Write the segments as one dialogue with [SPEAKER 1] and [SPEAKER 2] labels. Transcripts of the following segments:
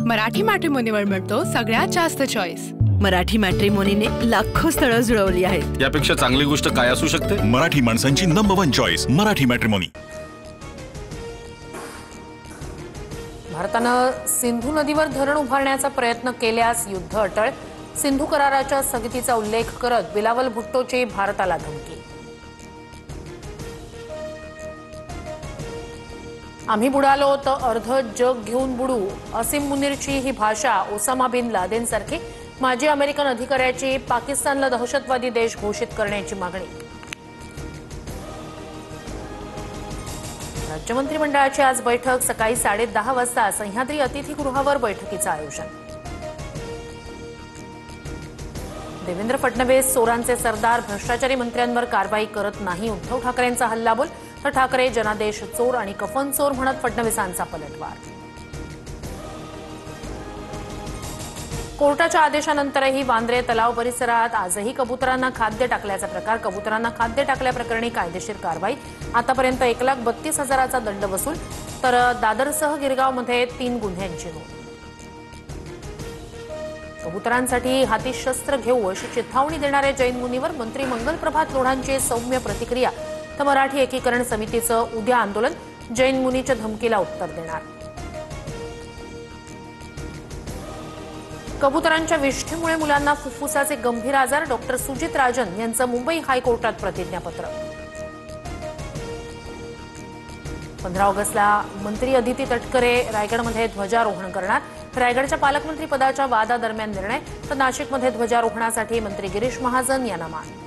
[SPEAKER 1] मराठी मॅट्रिमोनीवर मिळतो सगळ्यात जास्त चॉईस।
[SPEAKER 2] मराठी मॅट्रिमोनीने लाखो स्थळं जुळवली आहेत।
[SPEAKER 3] यापेक्षा चांगली गोष्ट काय असू शकते?
[SPEAKER 4] मराठी माणसांची नंबर 1 चॉईस मराठी मॅट्रिमोनी।
[SPEAKER 5] भारतानं सिंधू नदीवर धरण उभारण्याचा प्रयत्न केल्यास युद्ध अटळ। सिंधू कराराच्या स्थगितीचा उल्लेख करत बिलावल भुट्टोची भारताला धमकी। आम्ही बुडालो तर अर्ध जग घेऊन बुडू, असीम मुनीरची ही भाषा ओसामा बिन लादेन सारखी माजी अमेरिकन अधिकाऱ्याची पाकिस्तानला दहशतवादी देश घोषित करण्याची मागणी। राज्य मंत्रिमंडळाची आज बैठक सकाळी 10:30 वाजता सह्याद्री अतिथीगृहावर बैठकीचं आयोजन। देवेंद्र फडणवीस चोरांचे सरदार भ्रष्टाचारी मंत्र्यांवर कारवाई करत नाही, उद्धव ठाकरेंचा हल्लाबोल। तर ठाकरे जनादेश चोर आणि कफन चोर म्हणत फडणवीसांचा पलटवार। कोर्टाच्या आदेशानंतरही वांद्रे तलाव परिसरात आजही कबुतरांना खाद्य टाकल्याचा प्रकार। कबुतरांना खाद्य टाकल्याप्रकरणी कायदेशीर कारवाई। आतापर्यंत 1,32,000चा दंड वसूल। तर दादरसह गिरगावमध्ये 3 गुन्ह्यांची नोंद। कबुतरांसाठी हाती शस्त्र घेऊ अशी चिथावणी देणाऱ्या जैन मुनीवर मंत्री मंगलप्रभात लोढांची सौम्य प्रतिक्रिया। तर मराठी एकीकरण समितीचं उद्या आंदोलन, जैन मुनीच्या धमकीला उत्तर देणार। कबुतरांच्या विष्ठेमुळे मुलांना फुफ्फुसाचे गंभीर आजार, डॉक्टर सुजित राजन यांचं मुंबई हायकोर्टात प्रतिज्ञापत्र। 15 ऑगस्टला मंत्री अदिती तटकरे रायगडमध्ये ध्वजारोहण करणार। रायगडच्या पालकमंत्री पदाच्या वादादरम्यान निर्णय। तर नाशिकमध्ये ध्वजारोहणासाठी मंत्री गिरीश महाजन यांना मान।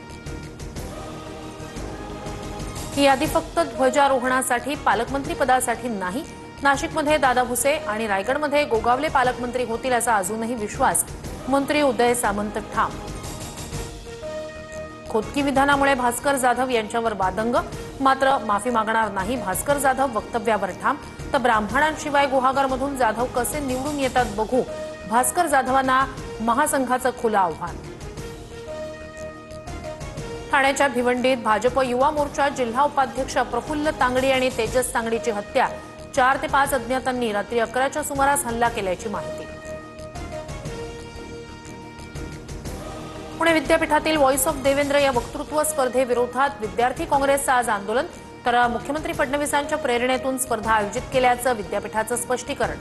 [SPEAKER 5] ही यादी फक्त ध्वजारोहणासाठी, पालकमंत्री पदासाठी नाही। नाशिकमध्ये दादा भुसे आणि रायगडमध्ये गोगावले पालकमंत्री होतील असा अजूनही विश्वास, मंत्री उदय सामंत ठाम। खोतकी विधानामुळे भास्कर जाधव यांच्यावर वादंग, मात्र माफी मागणार नाही, भास्कर जाधव वक्तव्यावर ठाम। तर ब्राह्मणांशिवाय गुहागरमधून जाधव कसे निवडून येतात बघू, भास्कर जाधवांना महासंघाचं खुलं आव्हान। ठाण्याच्या भिवंडीत भाजप युवा मोर्चा जिल्हा उपाध्यक्ष प्रफुल्ल तांगडी आणि तेजस तांगडीची हत्या। 4 ते 5 अज्ञातांनी रात्री 11च्या सुमारास हल्ला केल्याची माहिती। पुणे विद्यापीठातील व्हॉइस ऑफ देवेंद्र या वक्तृत्व स्पर्धेविरोधात विद्यार्थी काँग्रेसचं आज आंदोलन। तर मुख्यमंत्री फडणवीसांच्या प्रेरणेतून स्पर्धा आयोजित केल्याचं विद्यापीठाचं स्पष्टीकरण।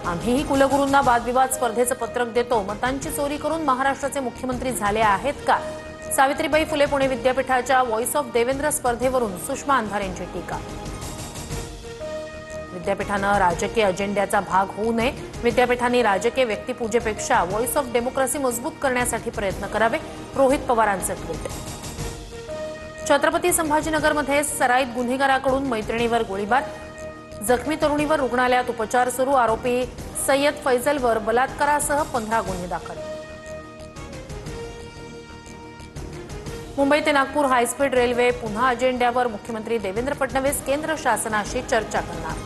[SPEAKER 5] आम्हीही कुलगुरूंना वादविवाद स्पर्धेचं पत्रक देतो, मतांची चोरी करून महाराष्ट्राचे मुख्यमंत्री झाले आहेत का? सावित्रीबाई फुले पुणे विद्यापीठाच्या व्हॉइस ऑफ देवेंद्र स्पर्धेवरून सुषमा अंधारेंची टीका। विद्यापीठानं राजकीय अजेंड्याचा भाग होऊ नये, विद्यापीठांनी राजकीय व्यक्तिपूजेपेक्षा व्हॉइस ऑफ डेमोक्रेसी मजबूत करण्यासाठी प्रयत्न करावे, रोहित पवारांचं ट्विट। छत्रपती संभाजीनगरमध्ये सराईत गुन्हेगाराकडून मैत्रिणीवर गोळीबार, जखमी तरुणीवर रुग्णालयात उपचार सुरू। आरोपी सय्यद फैजलवर बलात्कारासह 15 गुन्हे दाखल। मुंबई ते नागपूर हायस्पीड रेल्वे पुन्हा अजेंड्यावर, मुख्यमंत्री देवेंद्र फडणवीस केंद्र शासनाशी चर्चा करणार।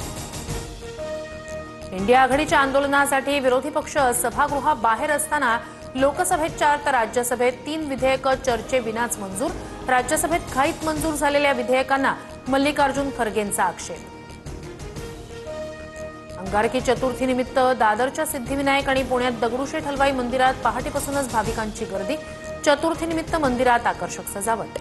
[SPEAKER 5] इंडिया आघाडीच्या आंदोलनासाठी विरोधी पक्ष सभागृहाबाहेर असताना लोकसभेत 4 तर राज्यसभेत 3 विधेयकं चर्चेविनाच मंजूर। राज्यसभेत घाईत मंजूर झालेल्या विधेयकांना मल्लिकार्जुन खरगेंचा आक्षेप। अंगारकी चतुर्थीनिमित्त दादरच्या सिद्धिविनायक आणि पुण्यात दगडूशेठ हलवाई मंदिरात पहाटेपासूनच भाविकांची गर्दी। चतुर्थीनिमित्त मंदिरात आकर्षक सजावट।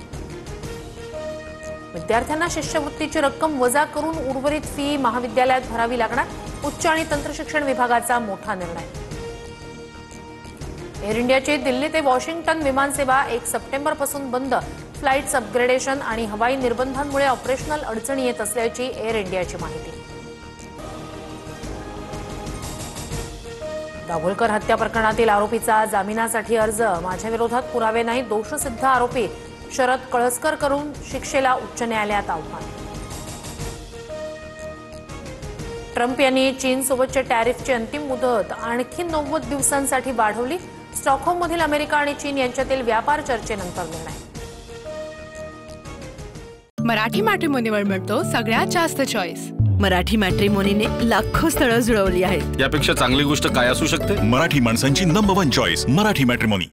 [SPEAKER 5] विद्यार्थ्यांना शिष्यवृत्तीची रक्कम वजा करून उर्वरित फी महाविद्यालयात भरावी लागणार, उच्च आणि तंत्रशिक्षण विभागाचा मोठा निर्णय। एअर इंडियाची दिल्ली ते वॉशिंग्टन विमानसेवा 1 सप्टेंबरपासून बंद। फ्लाईट्स अपग्रेडेशन आणि हवाई निर्बंधांमुळे ऑपरेशनल अडचणी येत असल्याची एअर इंडियाची माहिती। दाभोलकर हत्या प्रकरणातील आरोपीचा जामिनासाठी अर्ज, माझ्या विरोधात पुरावे नाही, दोषसिद्ध आरोपी शरद कळसकर करून शिक्षेला उच्च न्यायालयात आव्हान। ट्रम्प यांनी चीनसोबतच्या टॅरिफची अंतिम मुदत आणखी 90 दिवसांसाठी वाढवली। स्टॉकहोममधील अमेरिका आणि चीन यांच्यातील व्यापार चर्चेनंतर निर्णय।
[SPEAKER 1] मराठी मॅट्रिमोनीवर मिळतो सगळ्यात जास्त चॉईस।
[SPEAKER 2] मराठी मॅट्रिमोनीने लाखो स्थळं जुळवली आहेत।
[SPEAKER 3] यापेक्षा चांगली गोष्ट काय असू शकते?
[SPEAKER 4] मराठी माणसांची नंबर 1 चॉईस मराठी मॅट्रिमोनी।